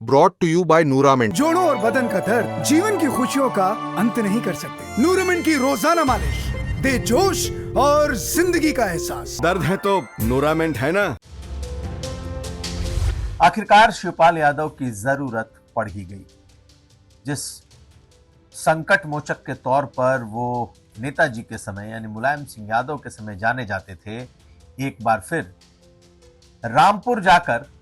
brought to you by Nuramin. जोड़ों और बदन का दर्द जीवन की खुशियों का अंत नहीं कर सकते। नूरामिन की रोजाना मालिश दे जोश और जिंदगी का एहसास। दर्द है तो नूरामेंट है ना। आखिरकार शिवपाल यादव की जरूरत पड़ ही गई। जिस संकट मोचक के तौर पर वो नेताजी के समय यानी मुलायम सिंह यादव के समय जाने जाते थे, एक बार फिर रामपुर जाकर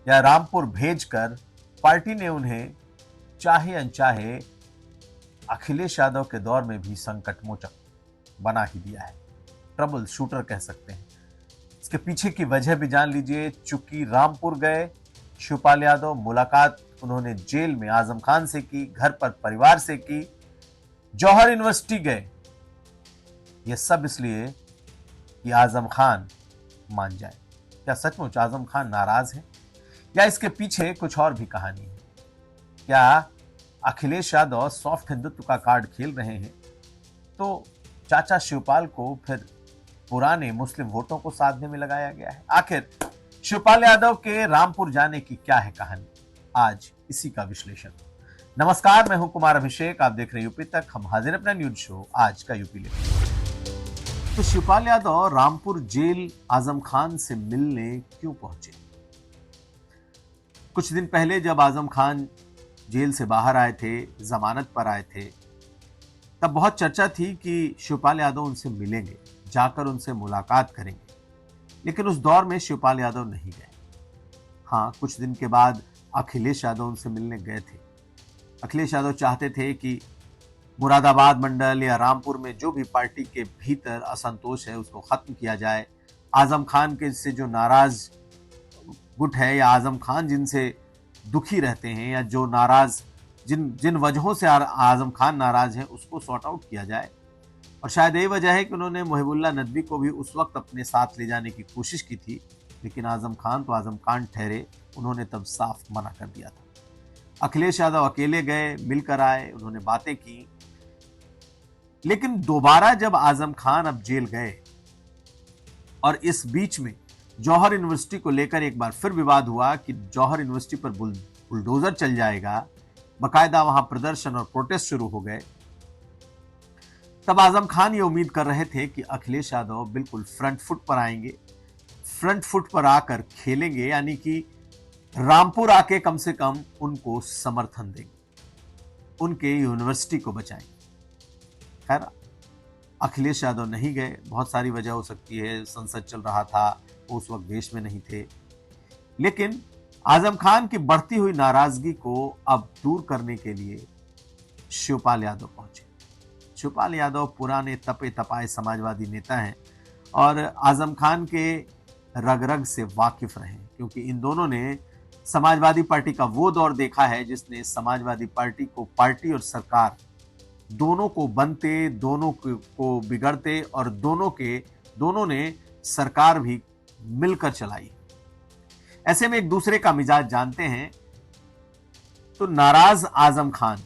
या रामपुर भेजकर पार्टी ने उन्हें चाहे अनचाहे अखिलेश यादव के दौर में भी संकट मोचक बना ही दिया है। ट्रबल शूटर कह सकते हैं। इसके पीछे की वजह भी जान लीजिए। चूंकि रामपुर गए शिवपाल यादव, मुलाकात उन्होंने जेल में आजम खान से की, घर पर परिवार से की, जौहर यूनिवर्सिटी गए, यह सब इसलिए कि आजम खान मान जाए। क्या सचमुच आजम खान नाराज है या इसके पीछे कुछ और भी कहानी है? क्या अखिलेश यादव सॉफ्ट हिंदुत्व का कार्ड खेल रहे हैं तो चाचा शिवपाल को फिर पुराने मुस्लिम वोटों को साधने में लगाया गया है? आखिर शिवपाल यादव के रामपुर जाने की क्या है कहानी? आज इसी का विश्लेषण। नमस्कार, मैं हूं कुमार अभिषेक, आप देख रहे हैं यूपी तक। हम हाजिर अपना न्यूज शो आज का यूपी लेकर। तो शिवपाल यादव रामपुर जेल आजम खान से मिलने क्यों पहुंचे? कुछ दिन पहले जब आजम खान जेल से बाहर आए थे, जमानत पर आए थे, तब बहुत चर्चा थी कि शिवपाल यादव उनसे मिलेंगे, जाकर उनसे मुलाकात करेंगे। लेकिन उस दौर में शिवपाल यादव नहीं गए। हाँ, कुछ दिन के बाद अखिलेश यादव उनसे मिलने गए थे। अखिलेश यादव चाहते थे कि मुरादाबाद मंडल या रामपुर में जो भी पार्टी के भीतर असंतोष है उसको खत्म किया जाए। आजम खान के से जो नाराज गुट है या आजम खान जिनसे दुखी रहते हैं या जो नाराज जिन वजहों से आजम खान नाराज है उसको सॉर्ट आउट किया जाए। और शायद यही वजह है कि उन्होंने मुहिबुल्लाह नदवी को भी उस वक्त अपने साथ ले जाने की कोशिश की थी, लेकिन आजम खान तो आजम खान ठहरे, उन्होंने तब साफ मना कर दिया था। अखिलेश यादव अकेले गए, मिलकर आए, उन्होंने बातें की। लेकिन दोबारा जब आजम खान अब जेल गए और इस बीच में जौहर यूनिवर्सिटी को लेकर एक बार फिर विवाद हुआ कि जौहर यूनिवर्सिटी पर बुलडोजर चल जाएगा, बकायदा वहां प्रदर्शन और प्रोटेस्ट शुरू हो गए, तब आजम खान ये उम्मीद कर रहे थे कि अखिलेश यादव बिल्कुल फ्रंट फुट पर आएंगे, फ्रंट फुट पर आकर खेलेंगे, यानी कि रामपुर आके कम से कम उनको समर्थन देंगे, उनके यूनिवर्सिटी को बचाएंगे। खैर, अखिलेश यादव नहीं गए। बहुत सारी वजह हो सकती है, संसद चल रहा था, वो उस वक्त देश में नहीं थे। लेकिन आजम खान की बढ़ती हुई नाराजगी को अब दूर करने के लिए शिवपाल यादव पहुंचे। शिवपाल यादव पुराने तपे तपाए समाजवादी नेता हैं और आजम खान के रग रग से वाकिफ रहे, क्योंकि इन दोनों ने समाजवादी पार्टी का वो दौर देखा है जिसने समाजवादी पार्टी को पार्टी और सरकार दोनों को बनते, दोनों को बिगड़ते और दोनों ने सरकार भी मिलकर चलाई। ऐसे में एक दूसरे का मिजाज जानते हैं। तो नाराज आजम खान,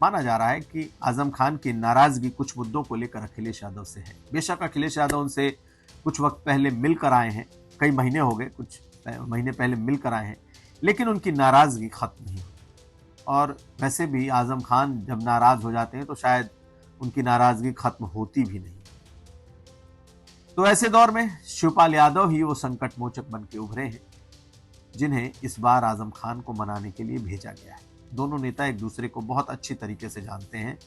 माना जा रहा है कि आजम खान की नाराजगी कुछ मुद्दों को लेकर अखिलेश यादव से है। बेशक अखिलेश यादव उनसे कुछ वक्त पहले मिलकर आए हैं, कई महीने हो गए, कुछ महीने पहले मिलकर आए हैं, लेकिन उनकी नाराजगी खत्म नहीं हुई। और वैसे भी आजम खान जब नाराज हो जाते हैं तो शायद उनकी नाराजगी खत्म होती भी नहीं। तो ऐसे दौर में शिवपाल यादव ही वो संकट मोचक बन के उभरे हैं जिन्हें इस बार आजम खान को मनाने के लिए भेजा गया है। दोनों नेता एक दूसरे को बहुत अच्छी तरीके से जानते हैं,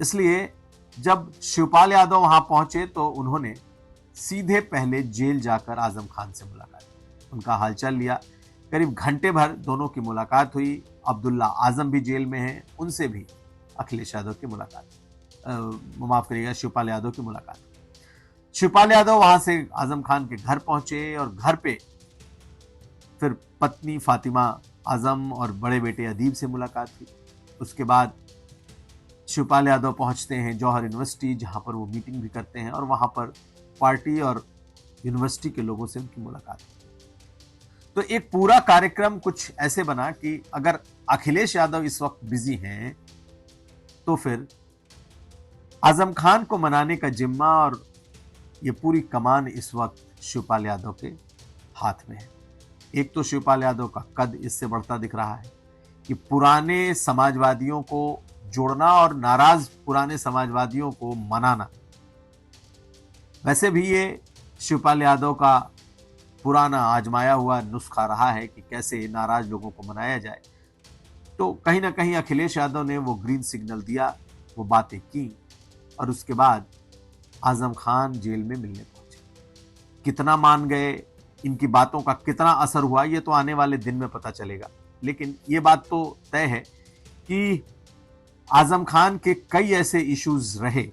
इसलिए जब शिवपाल यादव वहां पहुंचे तो उन्होंने सीधे पहले जेल जाकर आजम खान से मुलाकात की, उनका हालचाल लिया। करीब घंटे भर दोनों की मुलाकात हुई। अब्दुल्ला आजम भी जेल में हैं, उनसे भी अखिलेश यादव की मुलाकात, माफ करिएगा, शिवपाल यादव की मुलाकात। शिवपाल यादव वहां से आजम खान के घर पहुंचे और घर पे फिर पत्नी फातिमा आजम और बड़े बेटे अदीब से मुलाकात हुई। उसके बाद शिवपाल यादव पहुंचते हैं जौहर यूनिवर्सिटी, जहां पर वो मीटिंग भी करते हैं और वहां पर पार्टी और यूनिवर्सिटी के लोगों से उनकी मुलाकात हुई। तो एक पूरा कार्यक्रम कुछ ऐसे बना कि अगर अखिलेश यादव इस वक्त बिजी हैं तो फिर आजम खान को मनाने का जिम्मा और ये पूरी कमान इस वक्त शिवपाल यादव के हाथ में है। एक तो शिवपाल यादव का कद इससे बढ़ता दिख रहा है कि पुराने समाजवादियों को जोड़ना और नाराज पुराने समाजवादियों को मनाना। वैसे भी ये शिवपाल यादव का पुराना आजमाया हुआ नुस्खा रहा है कि कैसे नाराज लोगों को मनाया जाए। तो कहीं ना कहीं अखिलेश यादव ने वो ग्रीन सिग्नल दिया, वो बातें की और उसके बाद आजम खान जेल में मिलने पहुंचे। कितना मान गए, इनकी बातों का कितना असर हुआ, ये तो आने वाले दिन में पता चलेगा। लेकिन ये बात तो तय है कि आजम खान के कई ऐसे इश्यूज रहे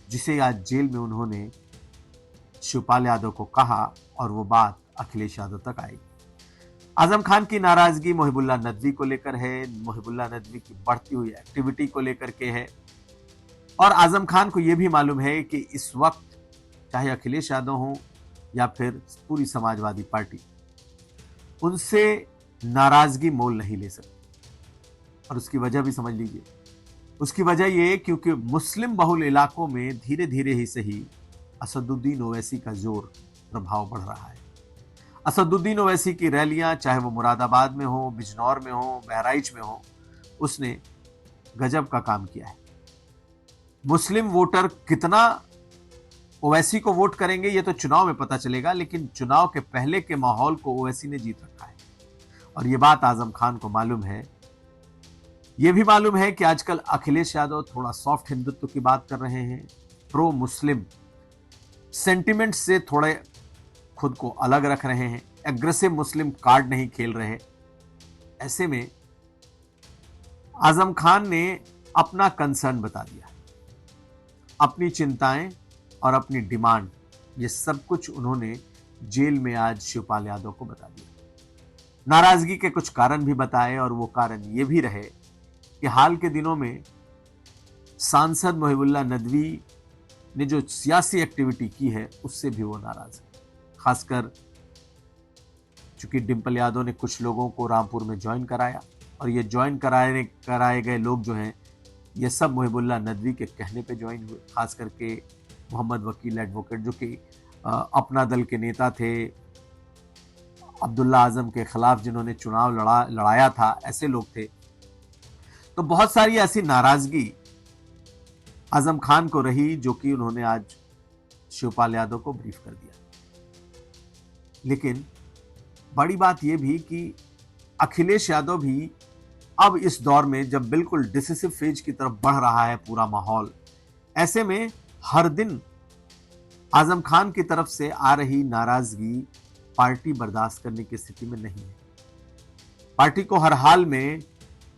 जिसे आज जेल में उन्होंने शिवपाल यादव को कहा और वो बात अखिलेश यादव तक आई। आजम खान की नाराजगी मुहिबुल्लाह नदवी को लेकर है, मुहिबुल्लाह नदवी की बढ़ती हुई एक्टिविटी को लेकर के है और आजम खान को यह भी मालूम है कि इस वक्त चाहे अखिलेश यादव हो या फिर पूरी समाजवादी पार्टी, उनसे नाराजगी मोल नहीं ले सकती। और उसकी वजह भी समझ लीजिए। उसकी वजह ये क्योंकि मुस्लिम बहुल इलाकों में धीरे धीरे ही सही असदुद्दीन ओवैसी का जोर प्रभाव बढ़ रहा है। असदुद्दीन ओवैसी की रैलियां चाहे वो मुरादाबाद में हो, बिजनौर में हो, बहराइच में हो, उसने गजब का काम किया है। मुस्लिम वोटर कितना ओवैसी को वोट करेंगे ये तो चुनाव में पता चलेगा, लेकिन चुनाव के पहले के माहौल को ओवैसी ने जीत रखा है और ये बात आजम खान को मालूम है। यह भी मालूम है कि आजकल अखिलेश यादव थोड़ा सॉफ्ट हिंदुत्व की बात कर रहे हैं, प्रो मुस्लिम सेंटिमेंट से थोड़े खुद को अलग रख रहे हैं, एग्रेसिव मुस्लिम कार्ड नहीं खेल रहे। ऐसे में आजम खान ने अपना कंसर्न बता दिया, अपनी चिंताएं और अपनी डिमांड, ये सब कुछ उन्होंने जेल में आज शिवपाल यादव को बता दिया। नाराजगी के कुछ कारण भी बताए और वो कारण ये भी रहे कि हाल के दिनों में सांसद मुहिबुल्लाह नदवी ने जो सियासी एक्टिविटी की है उससे भी वो नाराज है। खासकर चूंकि डिंपल यादव ने कुछ लोगों को रामपुर में ज्वाइन कराया और ये ज्वाइन कराए गए लोग जो हैं ये सब मुहिबुल्लाह नदवी के कहने पे ज्वाइन हुए। खास करके मोहम्मद वकील एडवोकेट जो कि अपना दल के नेता थे, अब्दुल्ला आजम के खिलाफ जिन्होंने चुनाव लड़ाया था, ऐसे लोग थे। तो बहुत सारी ऐसी नाराजगी आजम खान को रही जो कि उन्होंने आज शिवपाल यादव को ब्रीफ कर दिया। लेकिन बड़ी बात यह भी कि अखिलेश यादव भी अब इस दौर में जब बिल्कुल डिसिसिव फेज की तरफ बढ़ रहा है पूरा माहौल, ऐसे में हर दिन आजम खान की तरफ से आ रही नाराजगी पार्टी बर्दाश्त करने की स्थिति में नहीं है। पार्टी को हर हाल में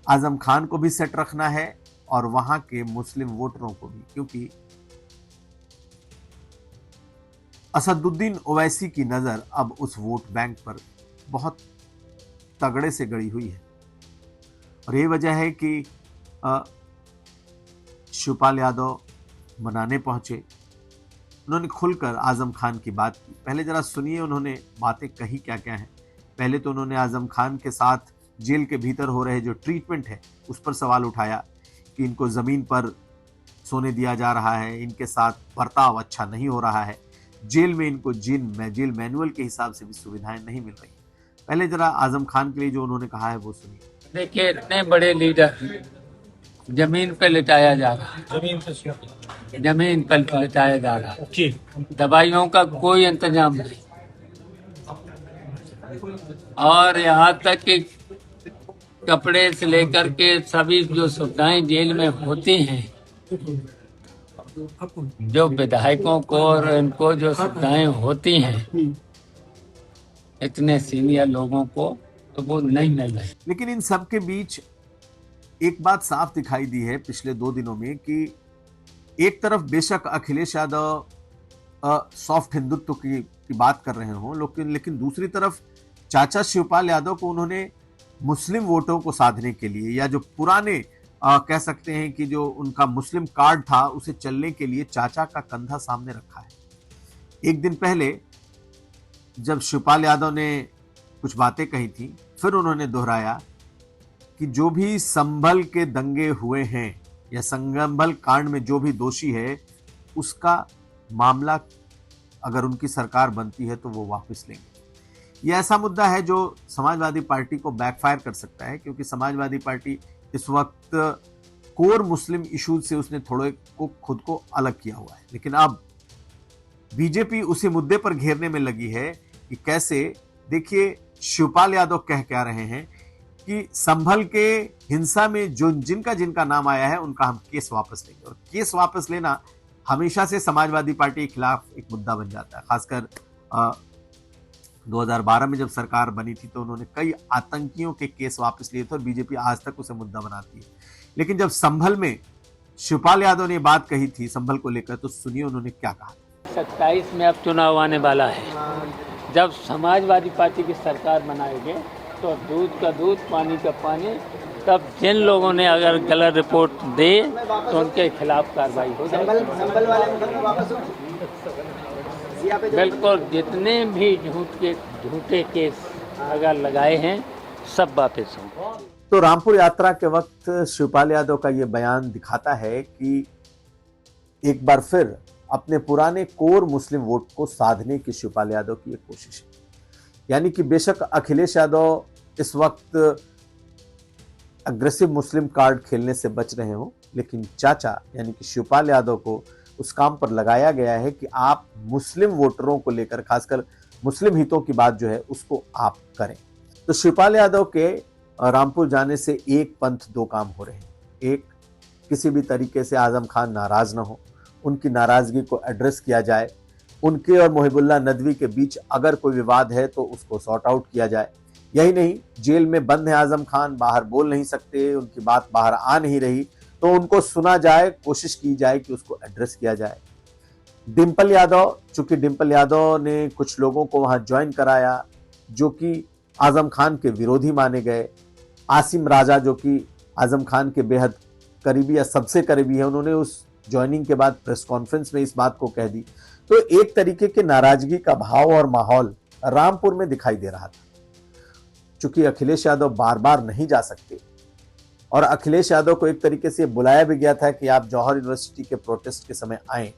आजम खान को भी सेट रखना है और वहां के मुस्लिम वोटरों को भी, क्योंकि असदुद्दीन ओवैसी की नजर अब उस वोट बैंक पर बहुत तगड़े से गड़ी हुई है। और ये वजह है कि शिवपाल यादव मनाने पहुंचे, उन्होंने खुलकर आजम खान की बात की। पहले जरा सुनिए उन्होंने बातें कही क्या क्या हैं। पहले तो उन्होंने आजम खान के साथ जेल के भीतर हो रहे जो ट्रीटमेंट है उस पर सवाल उठाया कि इनको ज़मीन पर सोने दिया जा रहा है, इनके साथ बर्ताव अच्छा नहीं हो रहा है, जेल में इनको जेल मैनुअल के हिसाब से भी सुविधाएं नहीं मिल रही। पहले जरा आजम खान के लिए जो उन्होंने कहा है वो सुनिए। देखिए, इतने बड़े लीडर जमीन पे लिटाया जा रहा, जमीन पर लिटाया जा रहा, दवाइयों का कोई इंतजाम नहीं, और यहाँ तक कि कपड़े से लेकर के सभी जो सुविधाएं जेल में होती हैं, जो विधायकों को और इनको जो सुविधाएं होती हैं इतने सीनियर लोगों को, तो वो नहीं मिल रही। लेकिन इन सब के बीच एक बात साफ दिखाई दी है पिछले 2 दिनों में कि एक तरफ बेशक अखिलेश यादव सॉफ्ट हिंदुत्व की बात कर रहे हों, लेकिन दूसरी तरफ चाचा शिवपाल यादव को उन्होंने मुस्लिम वोटों को साधने के लिए, या जो पुराने कह सकते हैं कि जो उनका मुस्लिम कार्ड था उसे चलने के लिए चाचा का कंधा सामने रखा है। एक दिन पहले जब शिवपाल यादव ने कुछ बातें कही थी, फिर उन्होंने दोहराया कि जो भी संभल के दंगे हुए हैं या संगंबल कांड में जो भी दोषी है उसका मामला अगर उनकी सरकार बनती है तो वो वापस लेंगे। ये ऐसा मुद्दा है जो समाजवादी पार्टी को बैकफायर कर सकता है, क्योंकि समाजवादी पार्टी इस वक्त कोर मुस्लिम इश्यूज से उसने थोड़े को खुद को अलग किया हुआ है। लेकिन अब बीजेपी उसी मुद्दे पर घेरने में लगी है कि कैसे, देखिए शिवपाल यादव कह क्या रहे हैं कि संभल के हिंसा में जो जिनका नाम आया है उनका हम केस वापस लेंगे। और केस वापस लेना हमेशा से समाजवादी पार्टी के खिलाफ एक मुद्दा बन जाता है। खासकर 2012 में जब सरकार बनी थी तो उन्होंने कई आतंकियों के केस वापस लिए थे और बीजेपी आज तक उसे मुद्दा बनाती है। लेकिन जब संभल में शिवपाल यादव ने बात कही थी संभल को लेकर, तो सुनिए उन्होंने क्या कहा। 27 में अब चुनाव आने वाला है। जब समाजवादी पार्टी की सरकार बनाएगी तो दूध का दूध, पानी का पानी, तब जिन लोगों ने अगर गलत रिपोर्ट दे तो उनके खिलाफ कार्रवाई हो जाएगी। बिल्कुल, जितने भी झूठे केस अगर लगाए हैं सब वापस हों। तो रामपुर यात्रा के वक्त शिवपाल यादव का ये बयान दिखाता है कि एक बार फिर अपने पुराने कोर मुस्लिम वोट को साधने की शिवपाल यादव की एक कोशिश है। यानी कि बेशक अखिलेश यादव इस वक्त अग्रेसिव मुस्लिम कार्ड खेलने से बच रहे हो, लेकिन चाचा यानी कि शिवपाल यादव को उस काम पर लगाया गया है कि आप मुस्लिम वोटरों को लेकर, खासकर मुस्लिम हितों की बात जो है उसको आप करें। तो शिवपाल यादव के रामपुर जाने से एक पंथ दो काम हो रहे हैं। एक, किसी भी तरीके से आजम खान नाराज ना हो, उनकी नाराजगी को एड्रेस किया जाए, उनके और मुहिबुल्लाह नदवी के बीच अगर कोई विवाद है तो उसको सॉर्ट आउट किया जाए। यही नहीं, जेल में बंद है आजम खान, बाहर बोल नहीं सकते, उनकी बात बाहर आ नहीं रही, तो उनको सुना जाए, कोशिश की जाए कि उसको एड्रेस किया जाए। डिंपल यादव, चूंकि डिंपल यादव ने कुछ लोगों को वहां ज्वाइन कराया जो कि आजम खान के विरोधी माने गए, आसिम राजा जो कि आजम खान के बेहद करीबी या सबसे करीबी है, उन्होंने उस ज्वाइनिंग के बाद प्रेस कॉन्फ्रेंस में इस बात को कह दी। तो एक तरीके के नाराजगी का भाव और माहौल रामपुर में दिखाई दे रहा था। चूंकि अखिलेश यादव बार बार नहीं जा सकते और अखिलेश यादव को एक तरीके से बुलाया भी गया था कि आप जौहर यूनिवर्सिटी के प्रोटेस्ट के समय आए।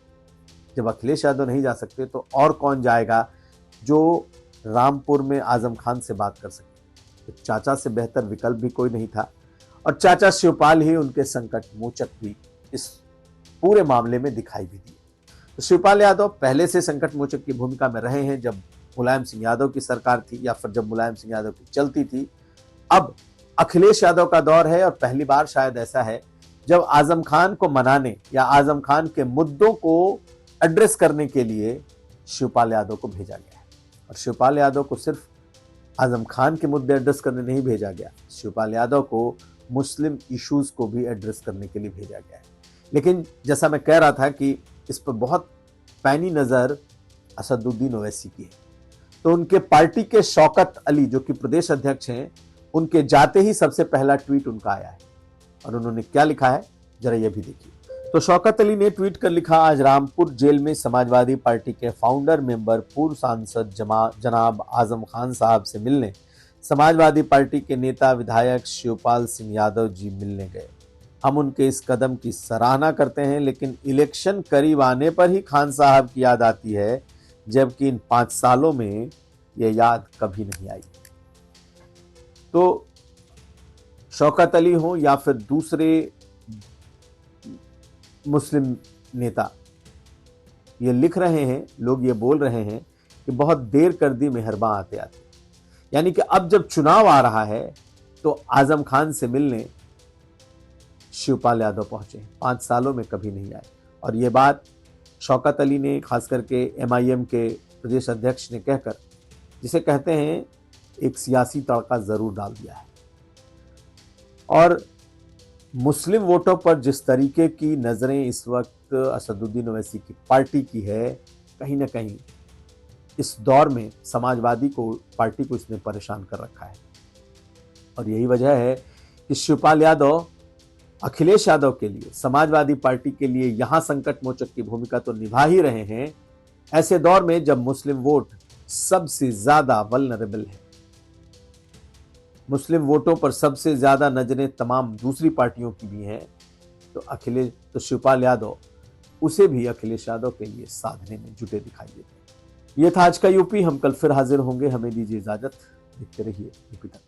जब अखिलेश यादव नहीं जा सकते तो और कौन जाएगा जो रामपुर में आजम खान से बात कर सके। तो चाचा से बेहतर विकल्प भी कोई नहीं था और चाचा शिवपाल ही उनके संकट मोचक भी इस पूरे मामले में दिखाई भी दिए। तो शिवपाल यादव पहले से संकट मोचक की भूमिका में रहे हैं, जब मुलायम सिंह यादव की सरकार थी या फिर जब मुलायम सिंह यादव की चलती थी। अब अखिलेश यादव का दौर है और पहली बार शायद ऐसा है जब आजम खान को मनाने या आजम खान के मुद्दों को एड्रेस करने के लिए शिवपाल यादव को भेजा गया है। और शिवपाल यादव को सिर्फ आजम खान के मुद्दे एड्रेस करने नहीं भेजा गया, शिवपाल यादव को मुस्लिम इश्यूज को भी एड्रेस करने के लिए भेजा गया है। लेकिन जैसा मैं कह रहा था कि इस पर बहुत पैनी नजर असदुद्दीन ओवैसी की है। तो उनके पार्टी के शौकत अली जो कि प्रदेश अध्यक्ष हैं, उनके जाते ही सबसे पहला ट्वीट उनका आया है और उन्होंने क्या लिखा है जरा ये भी देखिए। तो शौकत अली ने ट्वीट कर लिखा, आज रामपुर जेल में समाजवादी पार्टी के फाउंडर मेंबर पूर्व सांसद जनाब आजम खान साहब से मिलने समाजवादी पार्टी के नेता विधायक शिवपाल सिंह यादव जी मिलने गए। हम उनके इस कदम की सराहना करते हैं, लेकिन इलेक्शन करीब आने पर ही खान साहब की याद आती है, जबकि इन 5 सालों में यह याद कभी नहीं आई। तो शौकत अली हो या फिर दूसरे मुस्लिम नेता ये लिख रहे हैं, लोग ये बोल रहे हैं कि बहुत देर कर दी मेहरबान आते आते। यानी कि अब जब चुनाव आ रहा है तो आजम खान से मिलने शिवपाल यादव पहुंचे, 5 सालों में कभी नहीं आए। और ये बात शौकत अली ने खास करके MIM के प्रदेश अध्यक्ष ने कहकर, जिसे कहते हैं एक सियासी तड़का जरूर डाल दिया है। और मुस्लिम वोटों पर जिस तरीके की नजरें इस वक्त असदुद्दीन ओवैसी की पार्टी की है, कहीं ना कहीं इस दौर में समाजवादी को पार्टी को इसने परेशान कर रखा है। और यही वजह है कि शिवपाल यादव अखिलेश यादव के लिए, समाजवादी पार्टी के लिए यहां संकट मोचक की भूमिका तो निभा ही रहे हैं, ऐसे दौर में जब मुस्लिम वोट सबसे ज्यादा वल्नरेबल है, मुस्लिम वोटों पर सबसे ज्यादा नजरें तमाम दूसरी पार्टियों की भी हैं, तो शिवपाल यादव उसे भी अखिलेश यादव के लिए साधने में जुटे दिखाई देते हैं। ये था आज का यूपी। हम कल फिर हाजिर होंगे। हमें दीजिए इजाजत। देखते रहिए यूपी तक।